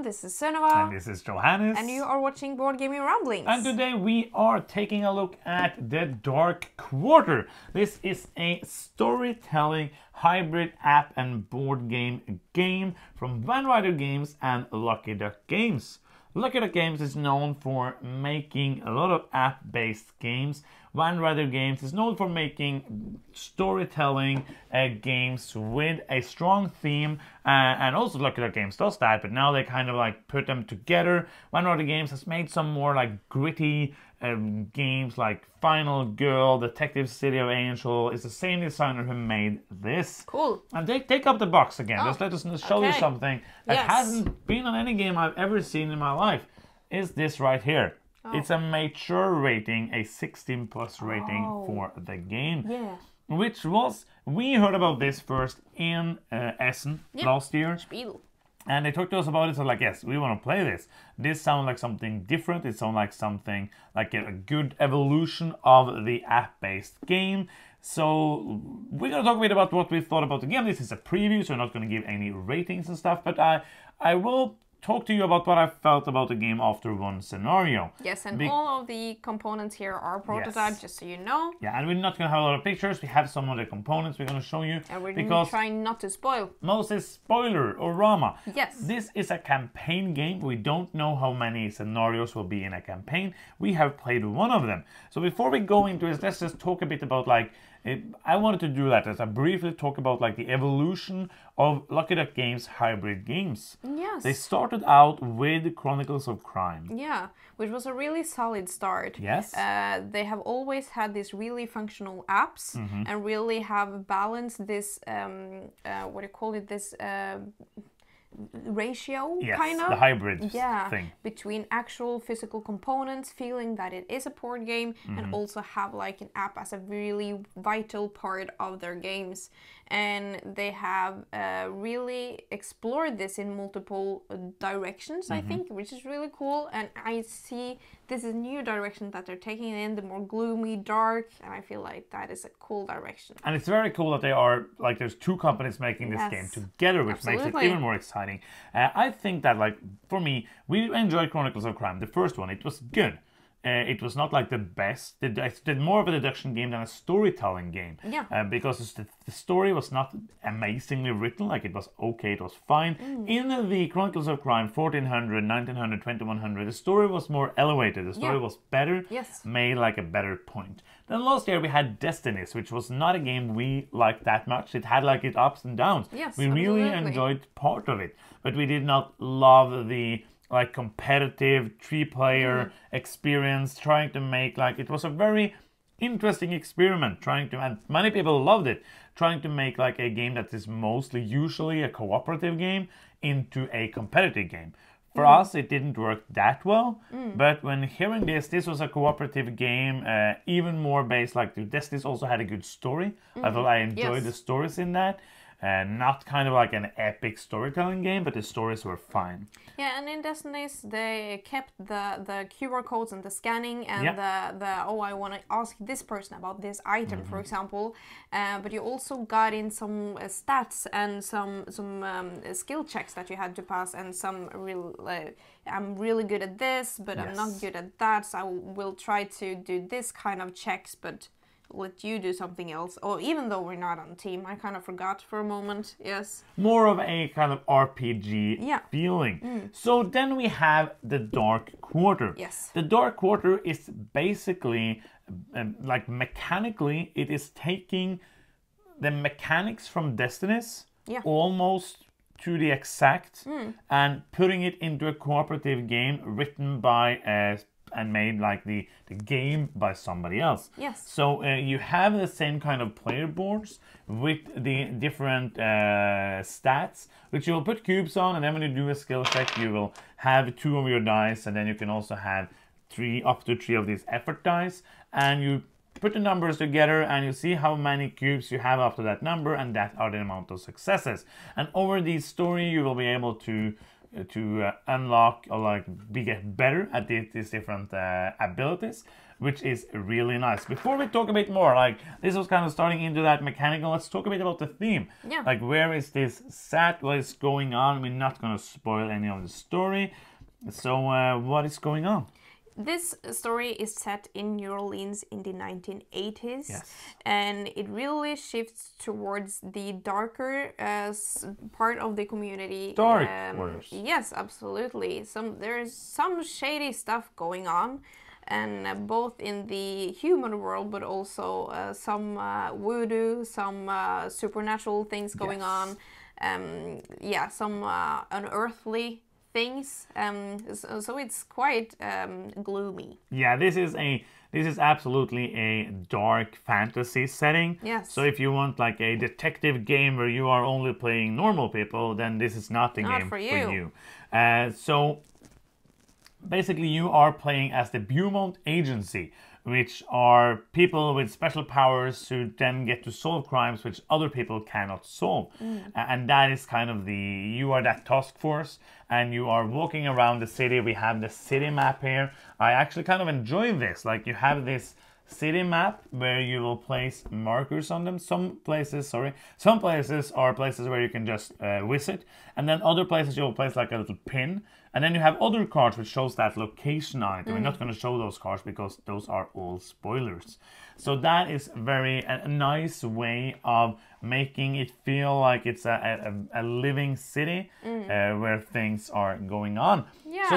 everyone, this is Sunniva. And this is Johannes. And you are watching Board Gaming Ramblings. And today we are taking a look at The Dark Quarter. This is a storytelling hybrid app and board game from Ryder Games and Lucky Duck Games. Lucky Duck Games is known for making a lot of app-based games. Ryder Games is known for making storytelling games with a strong theme, and also Lucky Duck Games does that, but now they kind of like put them together. Ryder Games has made some more like gritty games like Final Girl, Detective City of Angel. It's the same designer who made this. Cool. And take up the box again. Just let us show you something that hasn't been on any game I've ever seen in my life. Is this right here. It's a mature rating, a 16 plus rating for the game. Yeah. Which was, we heard about this first in Essen last year. Spiel. And they talked to us about it, so like, yes, we want to play this. This sounds like something different. It sounds like something, like a good evolution of the app-based game. So we're going to talk a bit about what we thought about the game. This is a preview, so we're not going to give any ratings and stuff, but I will talk to you about what I felt about the game after one scenario. Yes, and all of the components here are prototypes, just so you know. Yeah, and we're not going to have a lot of pictures. We have some of the components we're going to show you. And we're trying not to spoil. Moses, spoiler or Rama. Yes. This is a campaign game. We don't know how many scenarios will be in a campaign. We have played one of them. So before we go into it, let's just talk a bit about I wanted to do that as I briefly talk about like the evolution of Lucky Duck Games hybrid games. Yes. They started out with Chronicles of Crime. Yeah, which was a really solid start. Yes. They have always had these really functional apps and really have balanced this, what do you call it, this ratio, kind of the hybrid thing between actual physical components, feeling that it is a board game, and also have like an app as a really vital part of their games. And they have really explored this in multiple directions, I think, which is really cool. And I see this is a new direction that they're taking in, the more gloomy, dark, and I feel like that is a cool direction. And it's very cool that they are, like, there's two companies making this game together, which makes it even more exciting. I think that, like, for me, we enjoyed Chronicles of Crime. The first one, it was good. It was not like the best. It did more of a deduction game than a storytelling game. Yeah. Because the story was not amazingly written. Like, it was okay, it was fine. In the Chronicles of Crime, 1400, 1900, 2100, the story was more elevated. The story was better, made like a better point. Then last year we had Destinies, which was not a game we liked that much. It had like its ups and downs. Yes, we really enjoyed part of it, but we did not love the like competitive 3-player experience, trying to make like, it was a very interesting experiment, and many people loved it, trying to make like a game that is mostly usually a cooperative game into a competitive game. For us, it didn't work that well, but when hearing this was a cooperative game, even more based, like Destinies also had a good story. I thought I enjoyed the stories in that. Not kind of like an epic storytelling game, but the stories were fine. Yeah, and in Destinies, they kept the QR codes and the scanning and I want to ask this person about this item, for example. But you also got in some stats and some skill checks that you had to pass, and some real I'm really good at this, but I'm not good at that, so I will try to do this kind of checks, but let you do something else. Or even though we're not on a team, I kind of forgot for a moment. Yes. More of a kind of RPG feeling. So then we have The Dark Quarter. Yes. The Dark Quarter is basically, like mechanically, it is taking the mechanics from Destinies almost to the exact and putting it into a cooperative game written by and made like the game by somebody else. Yes. So you have the same kind of player boards with the different stats, which you will put cubes on, and then when you do a skill check, you will have 2 of your dice, and then you can also have up to 3 of these effort dice, and you put the numbers together and you see how many cubes you have after that number, and that are the amount of successes. And over the story, you will be able to unlock or like get better at these different abilities, which is really nice. Before we talk a bit more, like this was kind of starting into that mechanical, let's talk a bit about the theme. Yeah. Like where is this set? What is going on? We're not going to spoil any of the story. So what is going on? This story is set in New Orleans in the 1980s, Yes. and it really shifts towards the darker part of the community. Dark waters. Yes, absolutely. There's some shady stuff going on, and both in the human world, but also some voodoo, some supernatural things going on. Some unearthly things, so it's quite gloomy. Yeah, this is absolutely a dark fantasy setting. Yes. So if you want like a detective game where you are only playing normal people, then this is not the game for you. So basically you are playing as the Beaumont Agency, which are people with special powers who then get to solve crimes which other people cannot solve. And that is kind of you are that task force, and you are walking around the city. We have the city map here. I actually kind of enjoy this. Like you have this city map where you will place markers on them. Some places are places where you can just visit, and then other places you will place like a little pin, and then you have other cards which shows that location on it. We're not going to show those cards because those are all spoilers. So that is a nice way of making it feel like it's a living city where things are going on. Yeah, so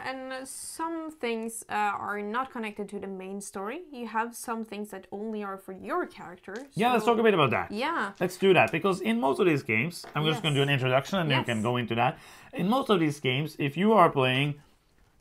and some things are not connected to the main story. You have some things that only are for your character. Yeah, let's talk a bit about that. Yeah. Let's do that, because in most of these games, I'm just going to do an introduction and then you can go into that. In most of these games, if you are playing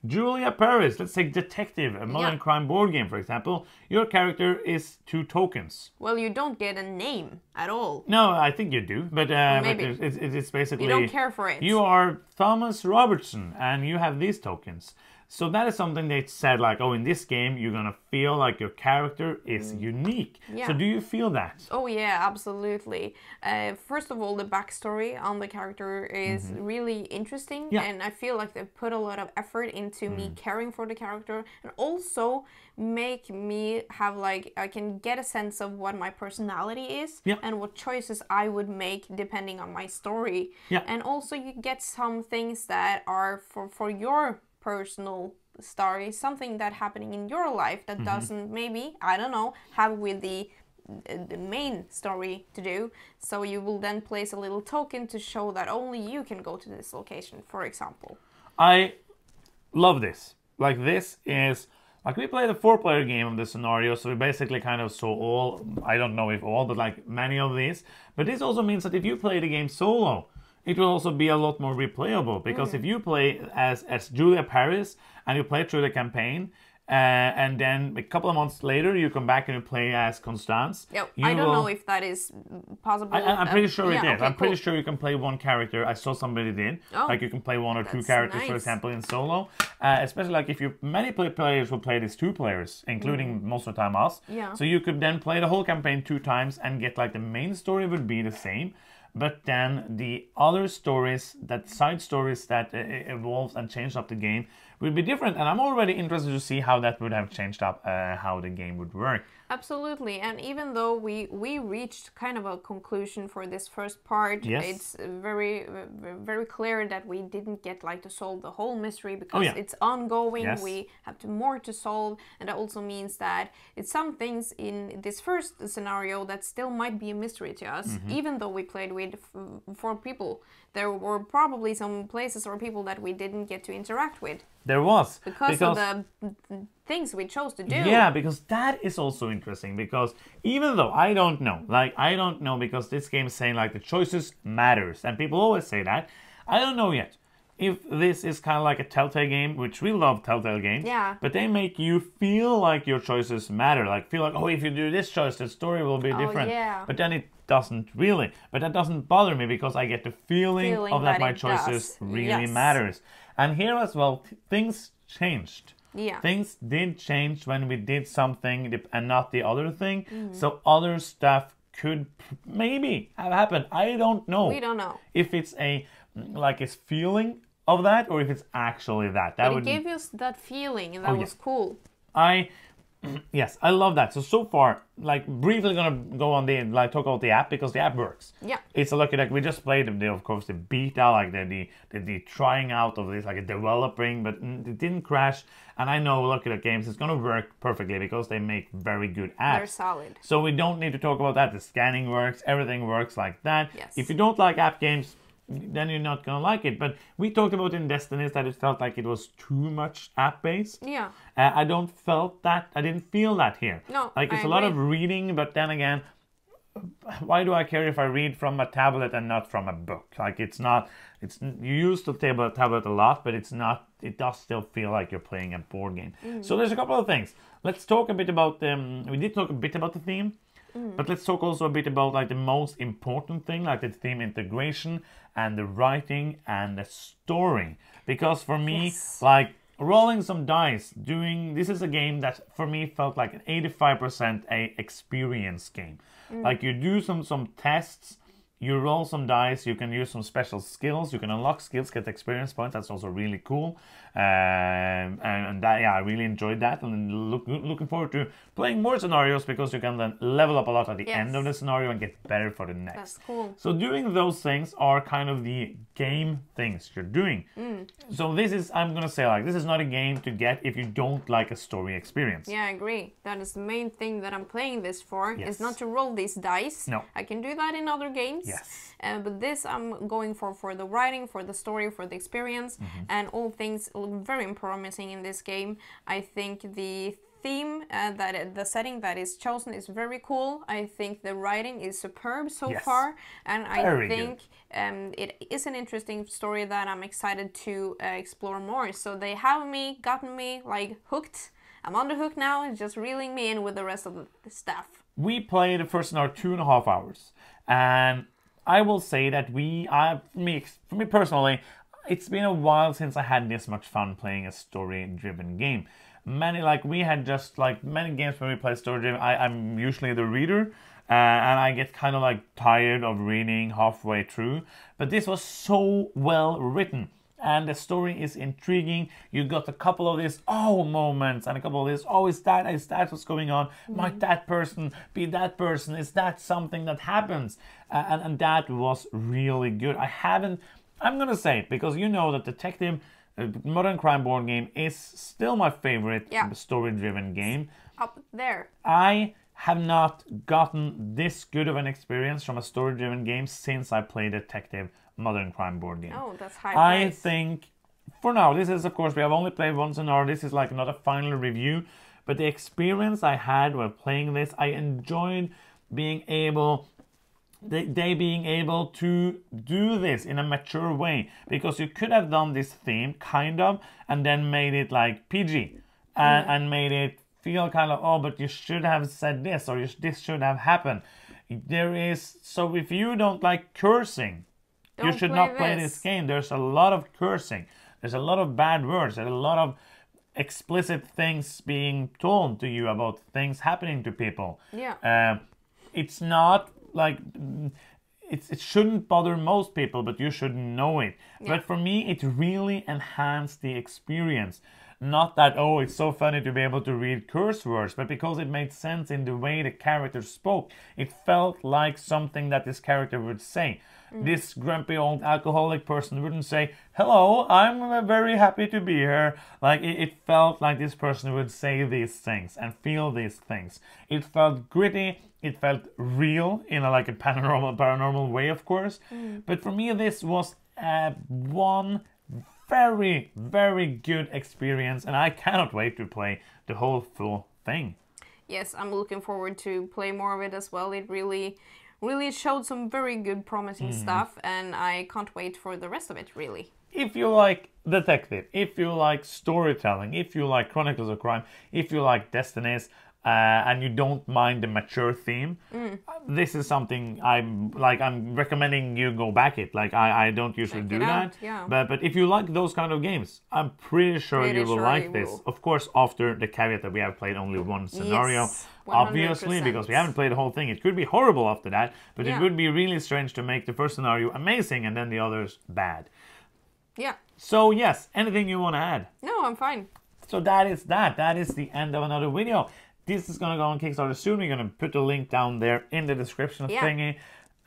Julia Paris, let's say Detective, a modern crime board game, for example, your character is 2 tokens. Well, you don't get a name at all. No, I think you do, but maybe. It's basically... You don't care for it. You are Thomas Robertson, and you have these tokens. So that is something they said, like, oh, in this game, you're going to feel like your character is unique. Yeah. So do you feel that? Oh, yeah, absolutely. First of all, the backstory on the character is really interesting. Yeah. And I feel like they put a lot of effort into me caring for the character. And also make me have, like, I can get a sense of what my personality is. Yeah. And what choices I would make depending on my story. Yeah. And also you get some things that are for your personal story, something that happening in your life that doesn't maybe, I don't know, have with the main story to do. So you will then place a little token to show that only you can go to this location, for example. I love this. Like, this is... Like, we played a 4-player game of this scenario, so we basically kind of saw all... I don't know if all, but like many of these. But this also means that if you play the game solo, it will also be a lot more replayable, because if you play as Julia Paris and you play through the campaign, and then a couple of months later you come back and you play as Constance. Yep. I don't know if that is possible. I'm pretty sure it is. Okay, I'm pretty sure you can play one character. I saw somebody did. Oh, like you can play 1 or 2 that's characters, nice. for example, in solo. Especially like if many players will play these 2 players, including most of the time us. Yeah. So you could then play the whole campaign 2 times and get like the main story would be the same. But then the other stories, that side stories that evolves and change up the game, will be different. And I'm already interested to see how that would have changed up how the game would work. Absolutely, and even though we reached kind of a conclusion for this first part, it's very very clear that we didn't get like to solve the whole mystery, because it's ongoing. We have more to solve, and that also means that it's some things in this first scenario that still might be a mystery to us, even though we played with 4 people. There were probably some places or people that we didn't get to interact with. There was. Because of the things we chose to do. Yeah, because that is also interesting, because even though I don't know, because this game is saying like the choices matters, and people always say that, I don't know yet if this is kind of like a Telltale game, which we love Telltale games, but they make you feel like your choices matter, like feel like, oh, if you do this choice, the story will be different. But then it doesn't really. But that doesn't bother me, because I get the feeling of that my choices really matters. And here as well, things changed. Yeah. Things did change when we did something and not the other thing. So other stuff could maybe have happened. I don't know. We don't know. If it's like it's feeling of that, or if it's actually that. But it gave us that feeling, and that was cool. Yes, I love that. So far, like briefly gonna go on the talk about the app because the app works. Yeah. It's a lucky that we just played of course the beta, like the trying out of this, like a developing, but it didn't crash. And I know Lucky Duck Games is gonna work perfectly because they make very good apps. They're solid. So we don't need to talk about that. The scanning works, everything works like that. Yes. If you don't like app games, then you're not gonna like it. But we talked about in Destinies that it felt like it was too much app-based. Yeah. I don't felt that. I didn't feel that here. No, like it's I a lot of agree. reading, but then again, why do I care if I read from a tablet and not from a book? Like it's not. It's you use the tablet a lot, but it's not. It does still feel like you're playing a board game. So there's a couple of things. Let's talk a bit about we did talk a bit about the theme. But let's talk also a bit about like the most important thing, like the theme integration and the writing and the story. Because for me, Yes. like rolling some dice, this is a game that for me felt like an 85% a experience game. Like you do some tests, you roll some dice, you can use some special skills, you can unlock skills, get experience points. That's also really cool. And that, yeah, I really enjoyed that, and looking forward to playing more scenarios because you can then level up a lot at the Yes. end of the scenario and get better for the next. That's cool. So doing those things are kind of the game things you're doing. So this is, I'm gonna say, like, this is not a game to get if you don't like a story experience. Yeah, I agree. That is the main thing that I'm playing this for. Yes. Is not to roll these dice. No. I can do that in other games. Yes. But this I'm going for the writing, for the story, for the experience, and all things look very promising in this game. I think the theme the setting that is chosen is very cool. I think the writing is superb so Yes. far, and I Very think it is an interesting story that I'm excited to explore more. So they have gotten me like hooked. I'm on the hook now. It's just reeling me in with the rest of the stuff. We played the first hour 2.5 hours, and I will say that for me personally, it's been a while since I had this much fun playing a story-driven game. We had just like many games when we play story-driven, I'm usually the reader, and I get kind of like tired of reading halfway through. But this was so well written. And the story is intriguing. You got a couple of these moments and a couple of these, is that what's going on? Might that person be that person? Is that something that happens? And that was really good. I'm gonna say it because you know that Detective Modern Crime board game is still my favorite story-driven game. Up there. I have not gotten this good of an experience from a story-driven game since I played Detective Modern Crime board game. Oh, that's high I praise. think, for now, this is, of course, we have only played once an hour. This is like not a final review. But the experience I had while playing this, I enjoyed being able to do this in a mature way. Because you could have done this theme, kind of, and then made it like PG. And made it feel kind of, but you should have said this, or this should have happened. So if you don't like cursing, you should not play this game. There's a lot of cursing. There's a lot of bad words. There's a lot of explicit things being told to you about things happening to people. Yeah. It's not like it shouldn't bother most people, but you should know it. Yeah. But for me, it really enhanced the experience. Not that, it's so funny to be able to read curse words, but because it made sense in the way the character spoke. It felt like something that this character would say. This grumpy old alcoholic person wouldn't say, "Hello, I'm very happy to be here." Like, it felt like this person would say these things and feel these things. It felt gritty. It felt real in a paranormal way, of course. But for me, this was one very, very good experience, and I cannot wait to play the whole full thing. Yes, I'm looking forward to play more of it as well. It really showed some very good promising stuff, and I can't wait for the rest of it, really. If you like Detective, if you like storytelling, if you like Chronicles of Crime, if you like Destinies, and you don't mind the mature theme, this is something I'm recommending you go back it. Like, I don't usually do that. Yeah. But if you like those kind of games, I'm pretty sure you will like this. Of course, after the caveat that we have played only one scenario. Yes, 100%. Obviously, because we haven't played the whole thing. It could be horrible after that, but Yeah. it would be really strange to make the first scenario amazing and then the others bad. Yeah. So yes, anything you want to add? No, I'm fine. So that is that. That is the end of another video. This is going to go on Kickstarter soon. We're going to put a link down there in the description thingy.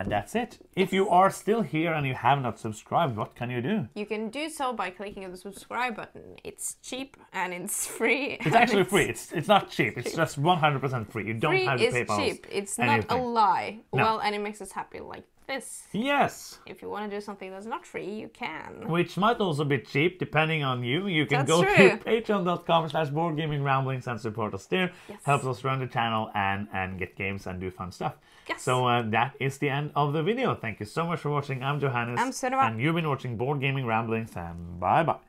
And that's it. If you are still here and you have not subscribed, what can you do? You can do so by clicking on the subscribe button. It's cheap and it's free. It's actually free. It's not cheap. It's just 100% free. You don't have to pay for cheap. It's anything. not a lie. No. Well, and it makes us happy like this. Yes. If you want to do something that's not free, you can. Which might also be cheap, depending on you. You can That's go true. to patreon.com/boardgamingramblings and support us there. Yes. Helps us run the channel and get games and do fun stuff. Yes. So that is the end of the video. Thank you so much for watching. I'm Johannes. I'm Sunniva. And you've been watching Board Gaming Ramblings, and bye-bye.